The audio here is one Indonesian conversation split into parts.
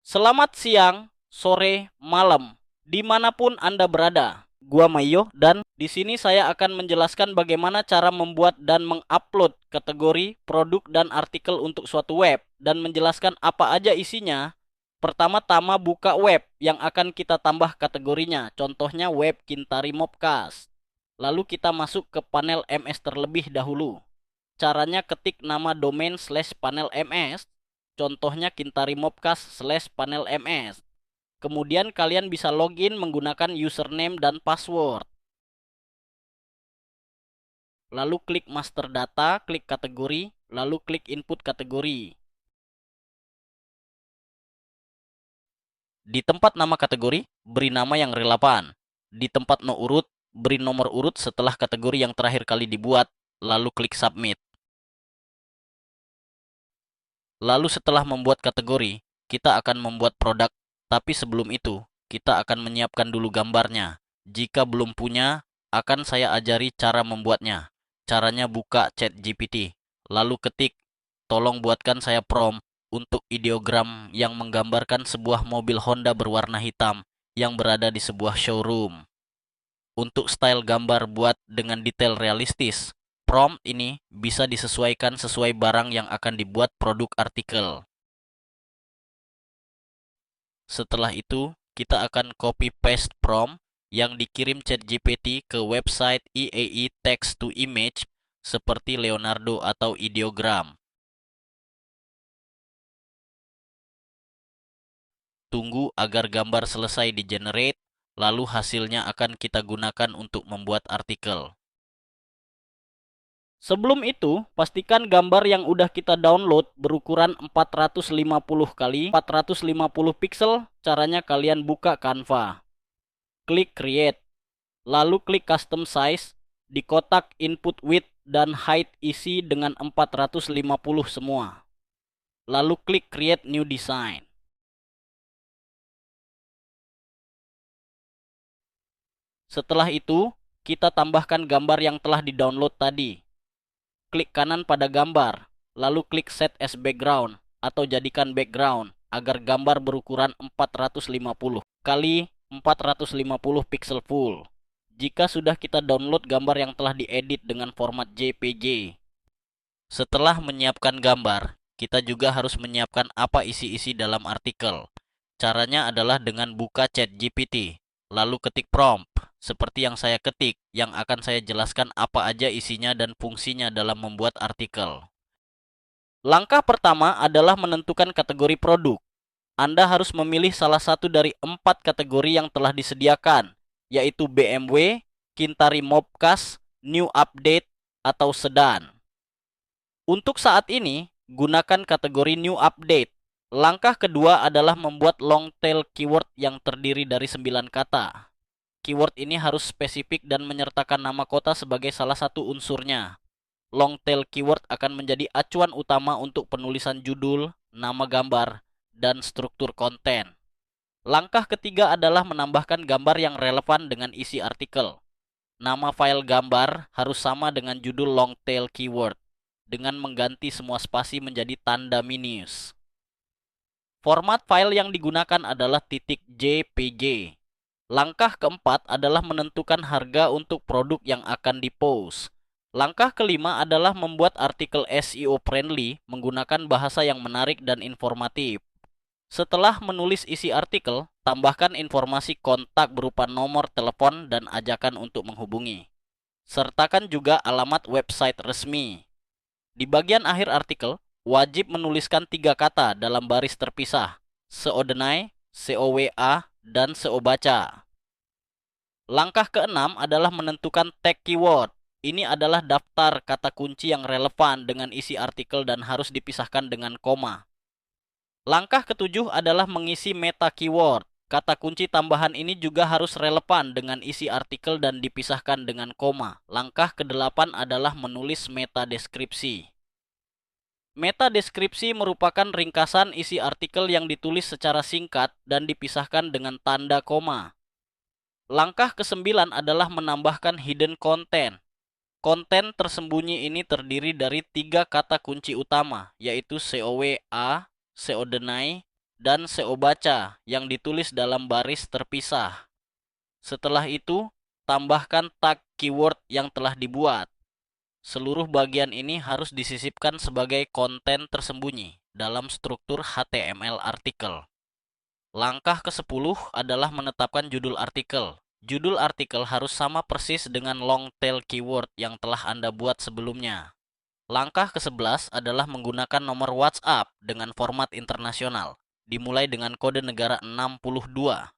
Selamat siang, sore, malam, dimanapun Anda berada. Gua Mayo dan di sini saya akan menjelaskan bagaimana cara membuat dan mengupload kategori, produk, dan artikel untuk suatu web dan menjelaskan apa aja isinya. Pertama-tama buka web yang akan kita tambah kategorinya, contohnya web Kintari Mobcast. Lalu kita masuk ke panel MS terlebih dahulu. Caranya ketik nama domain /panel MS. Contohnya kintarimobcast/panel MS. Kemudian kalian bisa login menggunakan username dan password. Lalu klik master data, klik kategori, lalu klik input kategori. Di tempat nama kategori, beri nama yang relevan. Di tempat no urut, beri nomor urut setelah kategori yang terakhir kali dibuat, lalu klik submit. Lalu setelah membuat kategori, kita akan membuat produk, tapi sebelum itu, kita akan menyiapkan dulu gambarnya. Jika belum punya, akan saya ajari cara membuatnya. Caranya buka ChatGPT, lalu ketik, tolong buatkan saya prompt untuk ideogram yang menggambarkan sebuah mobil Honda berwarna hitam yang berada di sebuah showroom. Untuk style gambar buat dengan detail realistis. Prompt ini bisa disesuaikan sesuai barang yang akan dibuat produk artikel. Setelah itu, kita akan copy paste prompt yang dikirim ChatGPT ke website IAI Text to Image seperti Leonardo atau Ideogram. Tunggu agar gambar selesai di-generate, lalu hasilnya akan kita gunakan untuk membuat artikel. Sebelum itu, pastikan gambar yang udah kita download berukuran 450 kali 450 pixel. Caranya kalian buka Canva. Klik create. Lalu klik custom size. Di kotak input width dan height isi dengan 450 semua. Lalu klik create new design. Setelah itu, kita tambahkan gambar yang telah di-download tadi. Klik kanan pada gambar, lalu klik set as background atau jadikan background agar gambar berukuran 450 kali 450 pixel full. Jika sudah kita download gambar yang telah diedit dengan format JPG. Setelah menyiapkan gambar, kita juga harus menyiapkan apa isi-isi dalam artikel. Caranya adalah dengan buka ChatGPT, lalu ketik prompt seperti yang saya ketik, yang akan saya jelaskan apa aja isinya dan fungsinya dalam membuat artikel. Langkah pertama adalah menentukan kategori produk. Anda harus memilih salah satu dari 4 kategori yang telah disediakan, yaitu BMW, Kintari Mobcast, New Update, atau Sedan. Untuk saat ini, gunakan kategori New Update. Langkah kedua adalah membuat long tail keyword yang terdiri dari 9 kata. Keyword ini harus spesifik dan menyertakan nama kota sebagai salah satu unsurnya. Long tail keyword akan menjadi acuan utama untuk penulisan judul, nama gambar, dan struktur konten. Langkah ketiga adalah menambahkan gambar yang relevan dengan isi artikel. Nama file gambar harus sama dengan judul long tail keyword, dengan mengganti semua spasi menjadi tanda minus. Format file yang digunakan adalah .jpg. Langkah keempat adalah menentukan harga untuk produk yang akan dipost. Langkah kelima adalah membuat artikel SEO friendly menggunakan bahasa yang menarik dan informatif. Setelah menulis isi artikel, tambahkan informasi kontak berupa nomor telepon dan ajakan untuk menghubungi. Sertakan juga alamat website resmi. Di bagian akhir artikel, wajib menuliskan 3 kata dalam baris terpisah. Seodenai, SEOWA, dan SEO baca. Langkah keenam adalah menentukan tag keyword. Ini adalah daftar kata kunci yang relevan dengan isi artikel dan harus dipisahkan dengan koma. Langkah ketujuh adalah mengisi meta keyword. Kata kunci tambahan ini juga harus relevan dengan isi artikel dan dipisahkan dengan koma. Langkah kedelapan adalah menulis meta deskripsi. Meta deskripsi merupakan ringkasan isi artikel yang ditulis secara singkat dan dipisahkan dengan tanda koma. Langkah ke-9 adalah menambahkan hidden content. Konten tersembunyi ini terdiri dari 3 kata kunci utama, yaitu SEOWA, SEODenai, dan SEO baca yang ditulis dalam baris terpisah. Setelah itu, tambahkan tag keyword yang telah dibuat. Seluruh bagian ini harus disisipkan sebagai konten tersembunyi dalam struktur HTML artikel. Langkah ke-10 adalah menetapkan judul artikel. Judul artikel harus sama persis dengan long tail keyword yang telah Anda buat sebelumnya. Langkah ke-11 adalah menggunakan nomor WhatsApp dengan format internasional, dimulai dengan kode negara 62.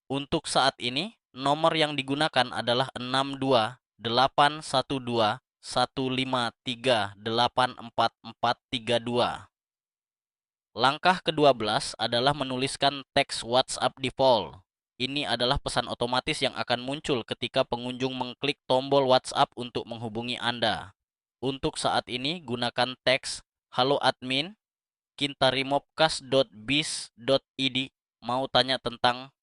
Untuk saat ini, nomor yang digunakan adalah 62812153844432. Langkah ke-12 adalah menuliskan teks WhatsApp default. Ini adalah pesan otomatis yang akan muncul ketika pengunjung mengklik tombol WhatsApp untuk menghubungi Anda. Untuk saat ini, gunakan teks "Halo admin, kintarimobcast.biz.id mau tanya tentang."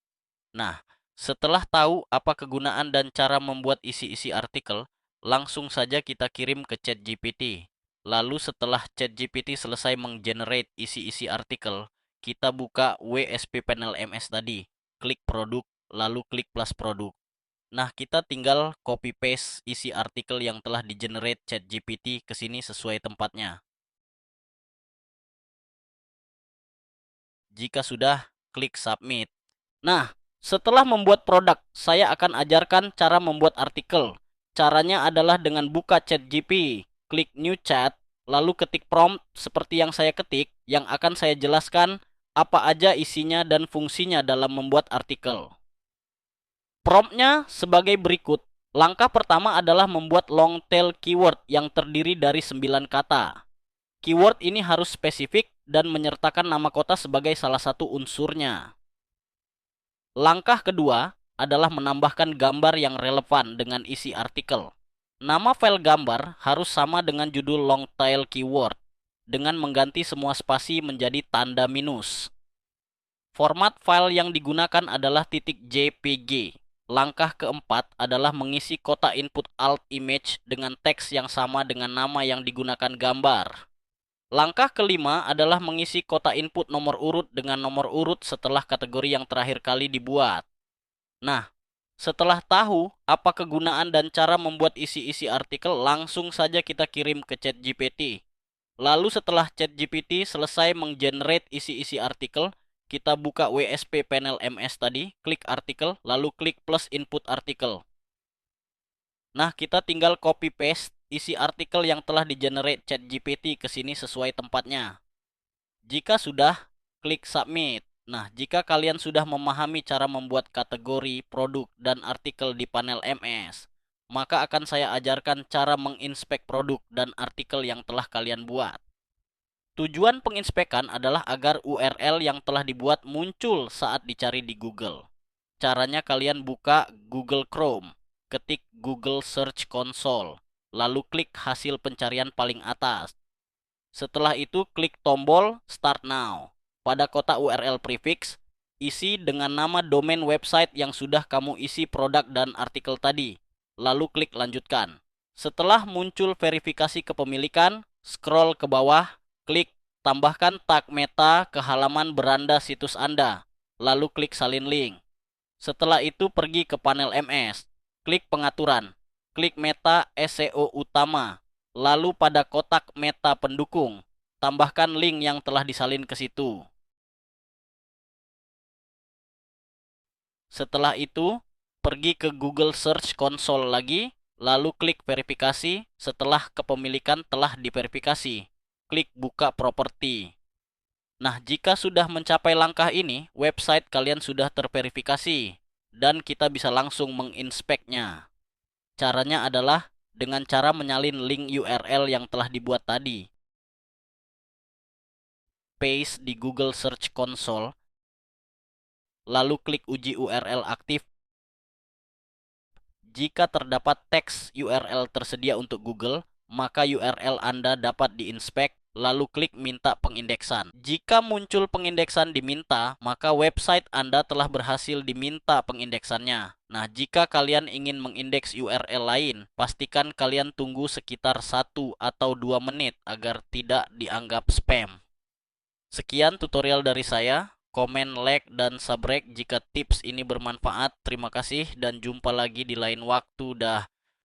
Nah, setelah tahu apa kegunaan dan cara membuat isi-isi artikel, langsung saja kita kirim ke ChatGPT. Lalu setelah ChatGPT selesai menggenerate isi-isi artikel, kita buka WSP Panel MS tadi, klik produk, lalu klik plus produk. Nah, kita tinggal copy paste isi artikel yang telah di-generate ChatGPT ke sini sesuai tempatnya. Jika sudah, klik submit. Nah, setelah membuat produk, saya akan ajarkan cara membuat artikel. Caranya adalah dengan buka ChatGPT, klik new chat, lalu ketik prompt seperti yang saya ketik, yang akan saya jelaskan apa aja isinya dan fungsinya dalam membuat artikel. Promptnya sebagai berikut. Langkah pertama adalah membuat long tail keyword yang terdiri dari 9 kata. Keyword ini harus spesifik dan menyertakan nama kota sebagai salah satu unsurnya. Langkah kedua adalah menambahkan gambar yang relevan dengan isi artikel. Nama file gambar harus sama dengan judul long tail keyword, dengan mengganti semua spasi menjadi tanda minus. Format file yang digunakan adalah .jpg. Langkah keempat adalah mengisi kotak input alt image dengan teks yang sama dengan nama yang digunakan gambar. Langkah kelima adalah mengisi kotak input nomor urut dengan nomor urut setelah kategori yang terakhir kali dibuat. Nah, setelah tahu apa kegunaan dan cara membuat isi-isi artikel, langsung saja kita kirim ke ChatGPT. Lalu setelah ChatGPT selesai menggenerate isi-isi artikel, kita buka WSP Panel MS tadi, klik artikel, lalu klik plus input artikel. Nah, kita tinggal copy paste isi artikel yang telah di-generate ChatGPT ke sini sesuai tempatnya. Jika sudah, klik submit. Nah, jika kalian sudah memahami cara membuat kategori, produk, dan artikel di panel MS, maka akan saya ajarkan cara menginspek produk dan artikel yang telah kalian buat. Tujuan penginspekan adalah agar URL yang telah dibuat muncul saat dicari di Google. Caranya kalian buka Google Chrome, ketik Google Search Console, lalu klik hasil pencarian paling atas. Setelah itu klik tombol Start Now. Pada kotak URL prefix, isi dengan nama domain website yang sudah kamu isi produk dan artikel tadi. Lalu klik lanjutkan. Setelah muncul verifikasi kepemilikan, scroll ke bawah, klik tambahkan tag meta ke halaman beranda situs Anda. Lalu klik salin link. Setelah itu pergi ke panel MS, klik pengaturan, klik meta SEO utama. Lalu pada kotak meta pendukung, tambahkan link yang telah disalin ke situ. Setelah itu, pergi ke Google Search Console lagi, lalu klik verifikasi. Setelah kepemilikan telah diverifikasi, klik buka properti. Nah, jika sudah mencapai langkah ini, website kalian sudah terverifikasi dan kita bisa langsung menginspeknya. Caranya adalah dengan cara menyalin link URL yang telah dibuat tadi. Paste di Google Search Console, lalu klik uji URL aktif. Jika terdapat teks URL tersedia untuk Google, maka URL Anda dapat diinspek, lalu klik minta pengindeksan. Jika muncul pengindeksan diminta, maka website Anda telah berhasil diminta pengindeksannya. Nah, jika kalian ingin mengindeks URL lain, pastikan kalian tunggu sekitar 1 atau 2 menit agar tidak dianggap spam. Sekian tutorial dari saya. Komen, like, dan subscribe jika tips ini bermanfaat. Terima kasih dan jumpa lagi di lain waktu. Dah.